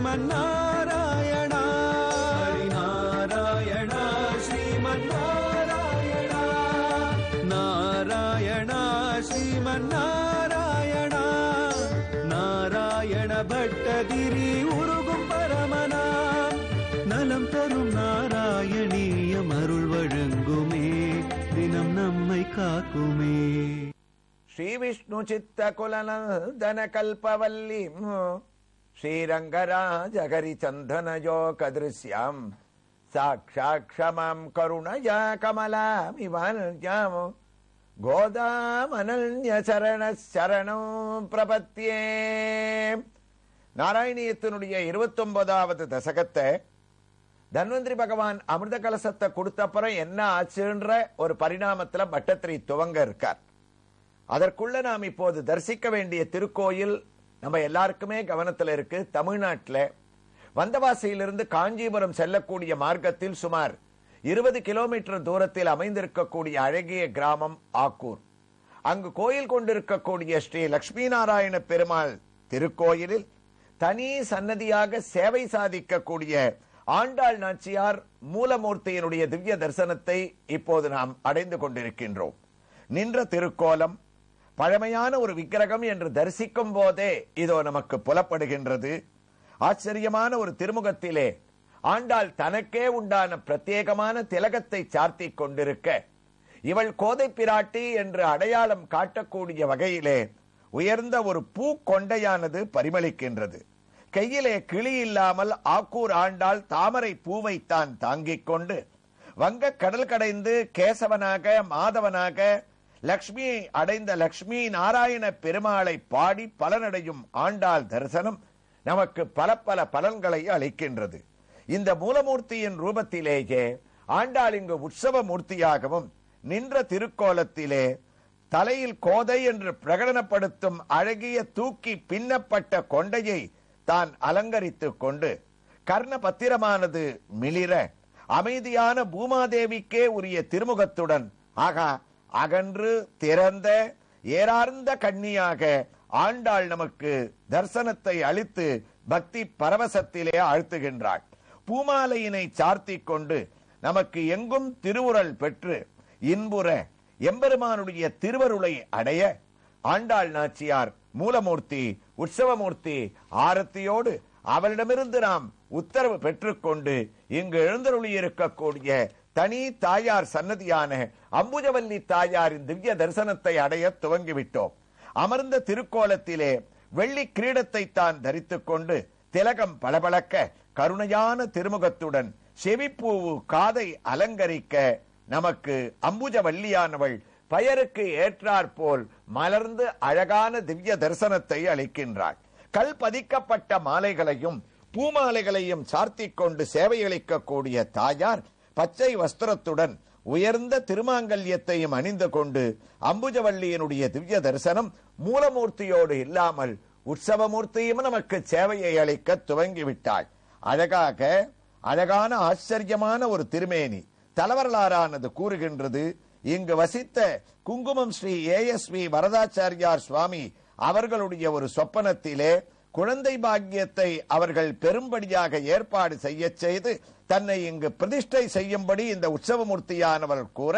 ஸ்ரீமன்னாராயணா ஹரிநாராயணா ஸ்ரீமன்னாராயணா நாராயணா ஸ்ரீமன்னாராயணா நாராயண பட்டதிரி உருகும் பரமனா நலம் தரும் நாராயணீயம் அருள் வழங்குமே தினம் நம்மை காக்குமே. ஸ்ரீ விஷ்ணு சித்த குலநந்தன கல்பவல்லி ஸ்ரீரங்கராஜகரி சந்தனயோகதிருஷ்யாம் சாட்சாட்சமாம் கருணயா கமலாமிவான்யாம் கோதாமனன்ய சரணம் பிரபத்யே. நாராயணியத்தினுடைய 29வது தசகத்தை தன்வந்திரி பகவான் அமிர்த கலசத்தை கொடுத்தப்புறம் என்ன ஆச்சுன்ற ஒரு பரிணாமத்துல பட்டத்திரி துவங்க இருக்கார். அதற்குள்ள நாம் இப்போது தரிசிக்க வேண்டிய திருக்கோயில் நம்ம எல்லாருக்குமே கவனத்தில் இருக்கு. தமிழ்நாட்டில் வந்தவாசியிலிருந்து காஞ்சிபுரம் செல்லக்கூடிய மார்க்கத்தில் சுமார் 20 கிலோமீட்டர் தூரத்தில் அமைந்திருக்கக்கூடிய அழகிய கிராமம் ஆக்கூர். அங்கு கோயில் கொண்டிருக்கக்கூடிய ஸ்ரீ லட்சுமி நாராயண பெருமாள் திருக்கோயிலில் தனி சன்னதியாக சேவை சாதிக்கக்கூடிய ஆண்டாள் நாச்சியார் மூலமூர்த்தியினுடைய திவ்ய தரிசனத்தை இப்போது நாம் அடைந்து கொண்டிருக்கின்றோம். நின்ற திருக்கோலம் பழமையான ஒரு விக்கிரகம் என்று தரிசிக்கும் போதே இதோ நமக்கு புலப்படுகின்றது. ஆச்சரியமான ஒரு திருமுகத்திலே ஆண்டாள் தனக்கே உண்டான பிரத்யேகமான திலகத்தை சார்த்தி கொண்டிருக்க இவள் கோதை பிராட்டி என்று அடையாளம் காட்டக்கூடிய வகையிலே உயர்ந்த ஒரு பூ கொண்டையானது பரிமளிக்கின்றது. கையிலே கிளி இல்லாமல் ஆக்கூர் ஆண்டாள் தாமரை பூவைத்தான் தாங்கிக் கொண்டு வங்க கடல் கடைந்து கேசவனாக மாதவனாக லக்ஷ்மி அடைந்த லக்ஷ்மி நாராயண பெருமாளை பாடி பலனடையும் ஆண்டாள் தரிசனம் நமக்கு பல பல பலன்களை அளிக்கின்றது. இந்த மூலமூர்த்தியின் ரூபத்திலேயே ஆண்டாள் இங்கு உற்சவ மூர்த்தியாகவும் நின்ற திருக்கோலத்திலே தலையில் கோதை என்று பிரகடனப்படுத்தும் அழகிய தூக்கி பின்னப்பட்ட கொண்டையை தான் அலங்கரித்துக் கொண்டு கர்ண பத்திரமானது மிளிர அமைதியான பூமாதேவிக்கே உரிய திருமுகத்துடன் ஆகா அகன்று திறந்த ஏறார்ந்த கண்ணியாக ஆண்டாள் நமக்கு தரிசனத்தை அளித்து பக்தி பரவசத்திலே ஆழ்த்துகின்றாள். பூமாலையினை சார்த்தி கொண்டு நமக்கு எங்கும் திருவுரல் பெற்று இன்புற எம்பெருமானுடைய திருவருளை அடைய ஆண்டாள் நாச்சியார் மூலமூர்த்தி உற்சவமூர்த்தி ஆரத்தியோடு அவளிடமிருந்து நாம் உத்தரவு பெற்றுக்கொண்டு இங்கு எழுந்தருளி இருக்கக்கூடிய தனி தாயார் சன்னதியான அம்புஜவல்லி தாயாரின் திவ்ய தரிசனத்தை அடைய துவங்கிவிட்டோம். அமர்ந்த திருக்கோலத்திலே வெள்ளி கிரீடத்தை தான் தரித்துக் கொண்டு திலகம் பளபளக்க கருணையான திருமுகத்துடன் செவிப்பூவு காதை அலங்கரிக்க நமக்கு அம்புஜவல்லியானவள் பெயருக்கு ஏற்றாற்போல் மலர்ந்து அழகான திவ்ய தரிசனத்தை அளிக்கின்றாள். கல் பதிக்கப்பட்ட மாலைகளையும் பூமாலைகளையும் சார்த்திக் கொண்டு சேவையளிக்கக்கூடிய தாயார் பச்சை வஸ்திரத்துடன் உயர்ந்த திருமாங்கல்யத்தையும் அணிந்து கொண்டு அம்புஜவல்லியினுடைய திவ்ய தரிசனம் மூலமூர்த்தியோடு இல்லாமல் உற்சவமூர்த்தியும் நமக்கு சேவையை அளிக்க துவங்கிவிட்டாள். அழகான ஆச்சரியமான ஒரு திருமேனி தலவரலாறானது கூறுகின்றது. இங்கு வசித்த குங்குமம் ஸ்ரீ ஏஎஸ்வி வரதாச்சாரியார் சுவாமி அவர்களுடைய ஒரு சொப்பனத்திலே குழந்தை பாக்கியத்தை அவர்கள் பெரும்படியாக ஏற்பாடு செய்ய செய்து தன்னை இங்கு பிரதிஷ்டை செய்யும்படி இந்த உற்சவமூர்த்தியானவர் கூற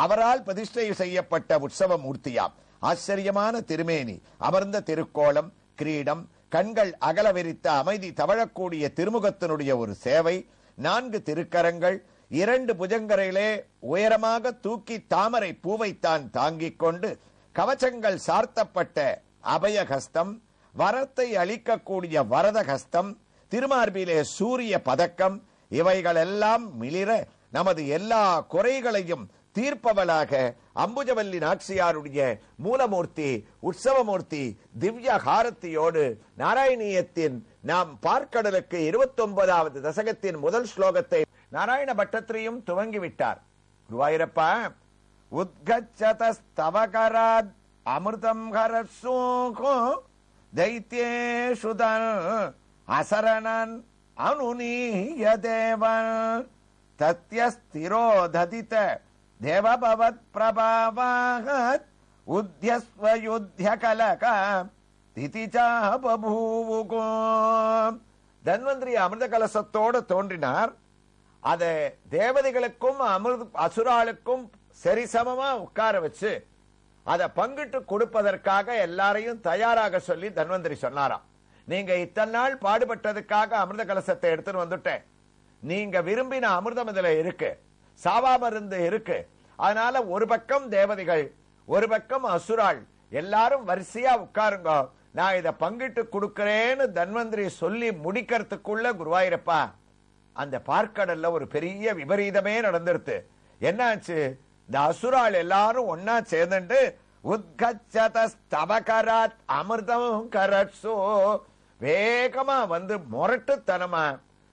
அவரால் பிரதிஷ்டை செய்யப்பட்ட உற்சவமூர்த்தியாம். ஆச்சரியமான திருமேனி, அமர்ந்த திருக்கோலம், கிரீடம், கண்கள் அகல விரித்த அமைதி தவழக்கூடிய திருமுகத்தினுடைய ஒரு சேவை, 4 திருக்கரங்கள், 2 புஜங்கரையிலே உயரமாக தூக்கி தாமரை பூவைத்தான் தாங்கிக் கொண்டு கவச்சங்கள் சார்த்தப்பட்ட அபயஹஸ்தம், வரத்தை அளிக்கக்கூடிய வரதஹஸ்தம், திருமார்பிலே சூரிய பதக்கம், இவைகளெல்லாம் மிளிர நமது எல்லா குறைகளையும் தீர்ப்பவளாக அம்புஜவல்லி நாச்சியாருடைய மூலமூர்த்தி உற்சவமூர்த்தி திவ்ய ஹாரத்தியோடு நாராயணியத்தின் நாம் பார்க்கடலுக்கு 29வது தசகத்தின் முதல் ஸ்லோகத்தை நாராயண பட்டத்திரியும் துவங்கிவிட்டார். குருவாயூரப்பா, உத்கச்சதஸ்தவகராத் அமிர்தம் ஹரசூகோ தைத்யேஷுதன் அசரணன் அனுநீய தேவன் தத்யஸ்திரோததித தேவபவத் பிரபாவாத் உத்யஸ்வயுத்ய கலக திதிசா பபூவுகோ தன்வந்திரி அமிர்த கலசத்தோடு தோன்றினார். அத தேவதைகளுக்கும் அசுராளுக்கும் சரிசமமா உட்கார வச்சு அதை பங்கிட்டு கொடுப்பதற்காக எல்லாரையும் தயாராக சொல்லி தன்வந்திரி சொன்னாராம். நீங்க இத்தனை நாள் பாடுபட்டதுக்காக அமிர்த கலசத்தை எடுத்துட்டு வந்துட்டேன். நீங்க விரும்பின அமிர்தம் இதுல இருக்கு, சாவா மருந்து இருக்கு. அதனால ஒரு பக்கம் தேவதைகள், ஒரு பக்கம் அசுராள், எல்லாரும் வரிசையா உட்காருங்க, நான் இதை பங்கிட்டு கொடுக்கிறேன்னு தன்வந்திரி சொல்லி முடிக்கிறதுக்குள்ள குருவாயூரப்பா அந்த பார்க்கடல்ல ஒரு பெரிய விபரீதமே நடந்துருது. என்னாச்சு? இந்த அசுராள் எல்லாரும் ஒன்னா சேர்ந்துட்டு உத்கச்சதஸ்தவகராத் அமிர்தம் கரட்சோ வேகமா வந்து முரட்டுத்தனமா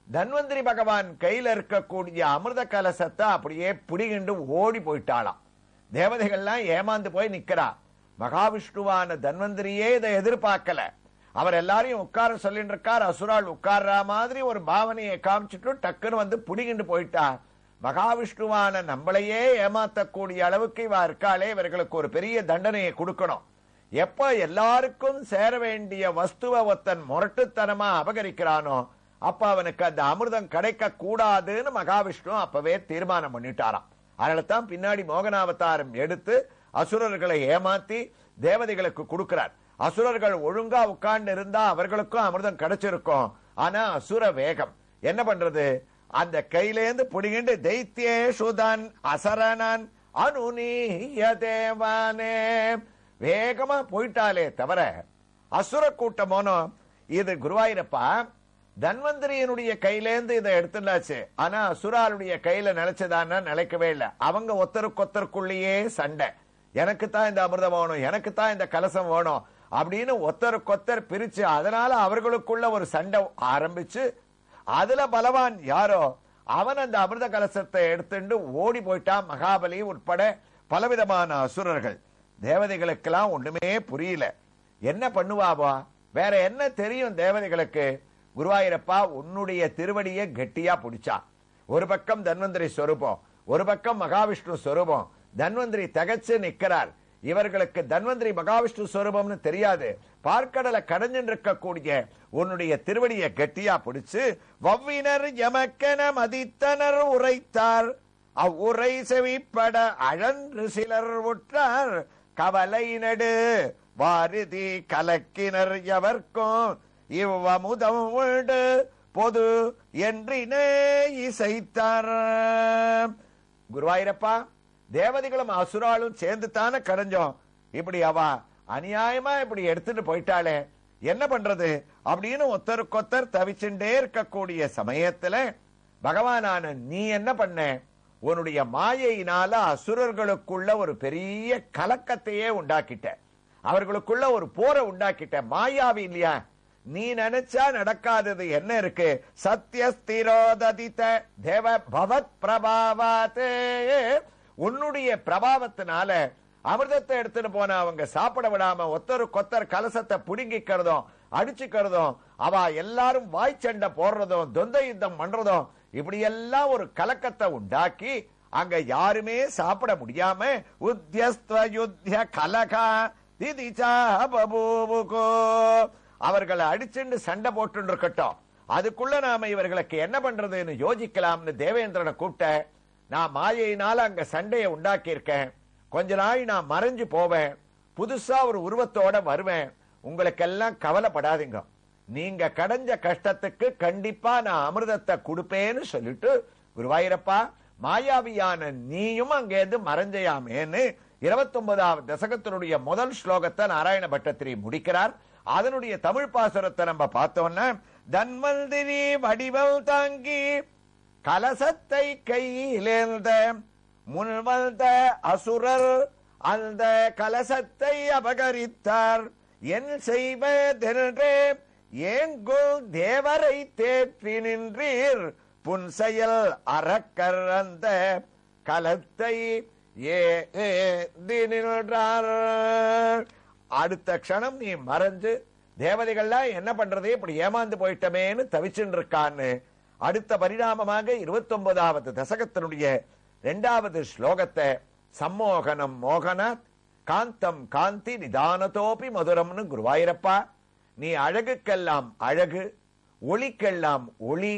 தன்வந்திரி பகவான் கையில இருக்கக்கூடிய அமிர்த கலசத்தை அப்படியே புடிகிண்டு ஓடி போயிட்டாளாம். தேவதைகள்லாம் ஏமாந்து போய் நிக்கிறா. மகாவிஷ்ணுவான தன்வந்திரியே இதை எதிர்பார்க்கல. அவர் எல்லாரையும் உட்கார சொல்லிட்டு இருக்கார். அசுரால் உட்கார்ற மாதிரி ஒரு பாவனையை காமிச்சிட்டு டக்குன்னு வந்து புடிகிண்டு போயிட்டா. மகாவிஷ்ணுவான நம்மளையே ஏமாத்தக்கூடிய அளவுக்கு இவ இருக்காளே, இவர்களுக்கு ஒரு பெரிய தண்டனையை கொடுக்கணும். எப்ப எல்லாருக்கும் சேர வேண்டிய வஸ்துவ ஒத்தன் முரட்டுத்தனமா அபகரிக்கிறானோ அப்ப அவனுக்கு அந்த அமிர்தம் கிடைக்க கூடாதுன்னு மகாவிஷ்ணு அப்பவே தீர்மானம் பண்ணிட்டாராம். அதனாலதான் பின்னாடி மோகனாவதாரம் எடுத்து அசுரர்களை ஏமாத்தி தேவதைகளுக்கு கொடுக்கிறார். அசுரர்கள் ஒழுங்கா உட்கார்ந்து இருந்தா அவர்களுக்கும் அமிர்தம் கிடைச்சிருக்கும். ஆனா அசுர வேகம் என்ன பண்றது? அந்த கையிலேந்து புடிங்கிண்டு தைத்தியேஷுதான் அசரணன் அனுநீய தேவானே வேகமா போயிட்டாலே தவிர அசுர கூட்டமோனோ இது குருவாயூரப்பா தன்வந்திரியனுடைய கையிலேந்து இதை எடுத்துட்டாச்சு. ஆனா அசுராளுடைய கையில நினைச்சதானா நிலைக்கவே இல்லை. அவங்க ஒத்தருக்கொத்தருக்குள்ளேயே சண்டை. எனக்கு தான் இந்த அமிர்தம் வேணும், எனக்கு தான் இந்த கலசம் வேணும் அப்படின்னு ஒத்தருக்கொத்தர் பிரிச்சு அதனால அவர்களுக்குள்ள ஒரு சண்டை ஆரம்பிச்சு அதுல பலவான் யாரோ அவன் அந்த அமிர்த கலசத்தை எடுத்துட்டு ஓடி போயிட்டான். மகாபலி உட்பட பலவிதமான அசுரர்கள். தேவதைகளுக்கெல்லாம் ஒண்ணுமே புரியல. என்ன பண்ணுவாவா? வேற என்ன தெரியும் தேவதைகளுக்கு? குருவாயூரப்பா உன்னுடைய திருவடியை கெட்டியா பிடிச்சா. ஒரு பக்கம் தன்வந்திரி சொரூபம், ஒரு பக்கம் மகாவிஷ்ணு சொரூபம். தன்வந்திரி தகச்சு நிக்கிறார். இவர்களுக்கு தன்வந்திரி மகாவிஷ்ணு சொரூபம்னு தெரியாது. பார்க்கடலை கடைஞ்சிட்டு இருக்கக்கூடிய உன்னுடைய திருவடியை கெட்டியா பிடிச்சு வவ்வினர் எமக்கென மதித்தனர் உரைத்தார். அவ்வுரை செவிப்பட அழன்று சிலர் உற்றார். கவலை நடு வாரிதி கலக்கினர் எவர்க்கும் இவ்வமுதம் உண்டு பொது என்றினே இசைத்தார். குருவாயூரப்பா தேவதைகளும் அசுராலும் சேர்ந்து தானே கடைஞ்சோம். இப்படி அவ அநியாயமா இப்படி எடுத்துட்டு போயிட்டாளே, என்ன பண்றது அப்படின்னு ஒத்தருக்கொத்தர் தவிச்சுட்டே இருக்கக்கூடிய சமயத்துல பகவானான நீ என்ன பண்ண? உன்னுடைய மாயையினால அசுரர்களுக்குள்ள ஒரு பெரிய கலக்கத்தையே உண்டாக்கிட்ட. அவர்களுக்குள்ள ஒரு போரை உண்டாக்கிட்ட. மாயாவி இல்லையா? நீ நினைச்சா நடக்காதது என்ன இருக்கு? சத்யஸ்திரோதித தேவ பவத் பிரபாவாத்தே உன்னுடைய பிரபாவத்தினால அமிர்தத்தை எடுத்துட்டு போன அவங்க சாப்பிட விடாம ஒத்தருக்கொத்தர் கலசத்தை புடுங்கிக்கிறதும் அடிச்சுக்கிறதும் அவ எல்லாரும் வாய்ச்சண்டை போடுறதும் தொந்த யுத்தம் பண்றதும் இப்படி எல்லாம் ஒரு கலக்கத்தை உண்டாக்கி அங்க யாருமே சாப்பிட முடியாம உத்யஸ்த யுத்ய கலகா திதிச்சா பபூவுகோ அவர்களை அடிச்சுண்டு சண்டை போட்டு இருக்கட்டும். அதுக்குள்ள நாம இவர்களுக்கு என்ன பண்றதுன்னு யோசிக்கலாம்னு தேவேந்திரனை கூப்பிட்ட. நான் மாயையினால அங்க சண்டையை உண்டாக்கி இருக்கேன். கொஞ்ச நாள் நான் மறைஞ்சு போவேன், புதுசா ஒரு உருவத்தோட வருவேன். உங்களுக்கெல்லாம் கவலைப்படாதீங்க, நீங்க கடைஞ்ச கஷ்டத்துக்கு கண்டிப்பா நான் அமிர்தத்தை கொடுப்பேன்னு சொல்லிட்டு குருவாயூரப்பா மாயாவியான நீயும் அங்கேருந்து மறைஞ்சையாமேன்னு 29வது தசகத்தினுடைய முதல் ஸ்லோகத்தை நாராயண பட்டத்திரி முடிக்கிறார். அதனுடைய தமிழ் பாசுரத்தை நம்ம பார்த்தோம்னா தன்வந்திரி வடிவல் தாங்கி கலசத்தை கையிலேந்த முன்வந்த அசுரர் அந்த கலசத்தை அபகரித்தார். என் செய்வதென்றே ஏங்குள் தேவரை தேற்றி நின்றீர் புன்செயல் அரக்கர் அந்த கலத்தை நின்றார். அடுத்த க்ஷணம் நீ மறைஞ்சு தேவதைகள்லாம் என்ன பண்றது இப்படி ஏமாந்து போயிட்டமேன்னு தவிச்சுட்டு இருக்கான்னு அடுத்த பரிணாமமாக 29வது தசகத்தினுடைய 2வது ஸ்லோகத்தை சம்மோகனம் மோகனாத் காந்தம் காந்தி நிதானத்தோப்பி மதுரம்னு குருவாயூரப்பா நீ அழகுக்கெல்லாம் அழகு, ஒளிக்கெல்லாம் ஒளி,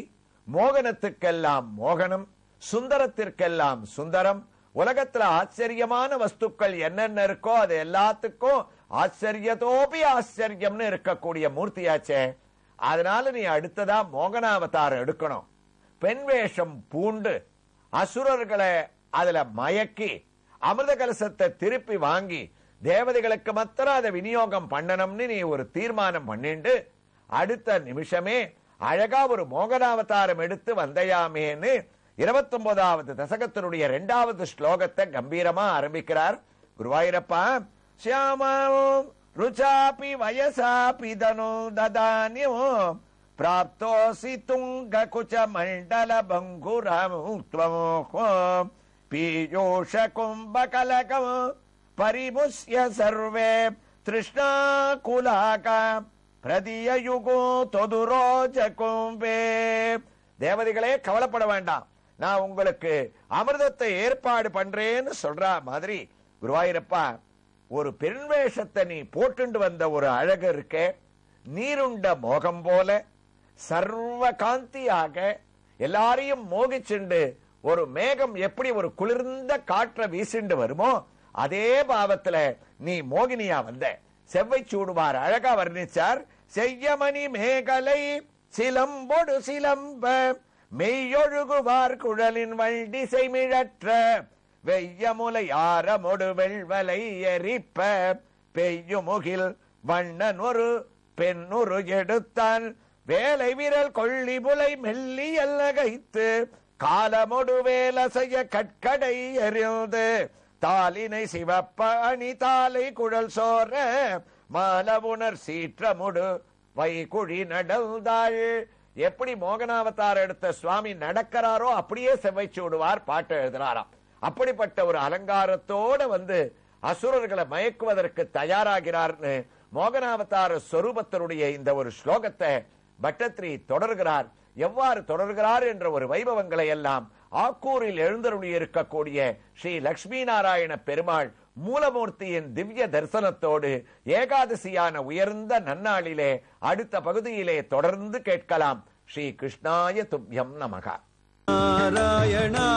மோகனத்துக்கெல்லாம் மோகனம், சுந்தரத்திற்கெல்லாம் சுந்தரம். உலகத்துல ஆச்சரியமான வஸ்துக்கள் என்னென்ன இருக்கோ அது எல்லாத்துக்கும் ஆச்சரியத்தோபி ஆச்சரியம்னு இருக்கக்கூடிய மூர்த்தியாச்சே. அதனால நீ அடுத்ததா மோகனாவதாரம் எடுக்கணும். பெண் வேஷம் பூண்டு அசுரர்களை அதுல மயக்கி அமிர்த கலசத்தை திருப்பி வாங்கி தேவதைகளுக்கு மாத்திரம் அதை விநியோகம் பண்ணணும்னு நீ ஒரு தீர்மானம் பண்ணிண்டு அடுத்த நிமிஷமே அழகா ஒரு மோகனாவதாரம் எடுத்து வந்தையாமேன்னு 29வது தசகத்தினுடைய 2வது ஸ்லோகத்தை கம்பீரமா ஆரம்பிக்கிறார் குருவாயூரப்பா. சியாமாவும் ருச்சாபி வயசாபி தனு ததானியோ பிராப்தோசி துங்க குச்ச மண்டல பங்குரமுத்வமோ பீயூஷ கும்பகலகம் பரிமுஷ்ய சர்வே திருஷ்ணா குலாகா பிரதியுகோ தொதுரோஜ கும்பே. தேவதைகளே கவலைப்பட வேண்டாம், நான் உங்களுக்கு அமிர்தத்தை ஏற்பாடு பண்றேன்னு சொல்ற மாதிரி குருவாயூரப்பா ஒரு பெண் வேஷத்தை நீ போட்டுண்டு வந்த ஒரு அழகு இருக்கே, நீருண்ட மோகம் போல சர்வ காந்தியாக எல்லாரையும் மோகிச்சுண்டு ஒரு மேகம் எப்படி ஒரு குளிர்ந்த காற்ற வீசிண்டு வருமோ அதே பாவத்துல நீ மோகினியா வந்த. செவ்வை சூடுவார் அழகா வர்ணிச்சார். செய்யமணி மேகலை சிலம்பொடு சிலம்ப மெய்யொழுகுவார் குழலின் வண்டிசை மிழற்ற வெய்யமுலை ஆரமொடு வெள்வலை எரிப்ப பெய்யுமுகில் வண்ணன் ஒரு பெண்ணுரு எடுத்தான் வேலை விரல் கொள்ளி புலை மெல்லி எல்லகைத்து காலமொடு வேலசைய கற்கடை எறிந்து தாலினை சிவப்ப அணி தாலை குழல் சோர மாலவுணர் சீற்றமுடு வைகுழி நடந்தாள். எப்படி மோகனாவதாரம் எடுத்த சுவாமி நடக்கிறாரோ அப்படியே செவ்வை சூடுவார் பாட்டு எழுதுறாராம். அப்படிப்பட்ட ஒரு அலங்காரத்தோட வந்து அசுரர்களை மயக்குவதற்கு தயாராகிறார்னு மோகனாவதார ஸ்வரூபத்தினுடைய இந்த ஒரு ஸ்லோகத்தை பட்டத்ரி தொடர்கிறார். எவ்வாறு தொடர்கிறார் என்ற ஒரு வைபவங்களை எல்லாம் ஆக்கூரில் எழுந்தருளி இருக்கக்கூடிய ஸ்ரீ லட்சுமி நாராயண பெருமாள் மூலமூர்த்தியின் திவ்ய தரிசனத்தோடு ஏகாதசியான உயர்ந்த நன்னாளிலே அடுத்த பகுதியிலே தொடர்ந்து கேட்கலாம். ஸ்ரீ கிருஷ்ணாய துப்யம் நமக. நாராயணா.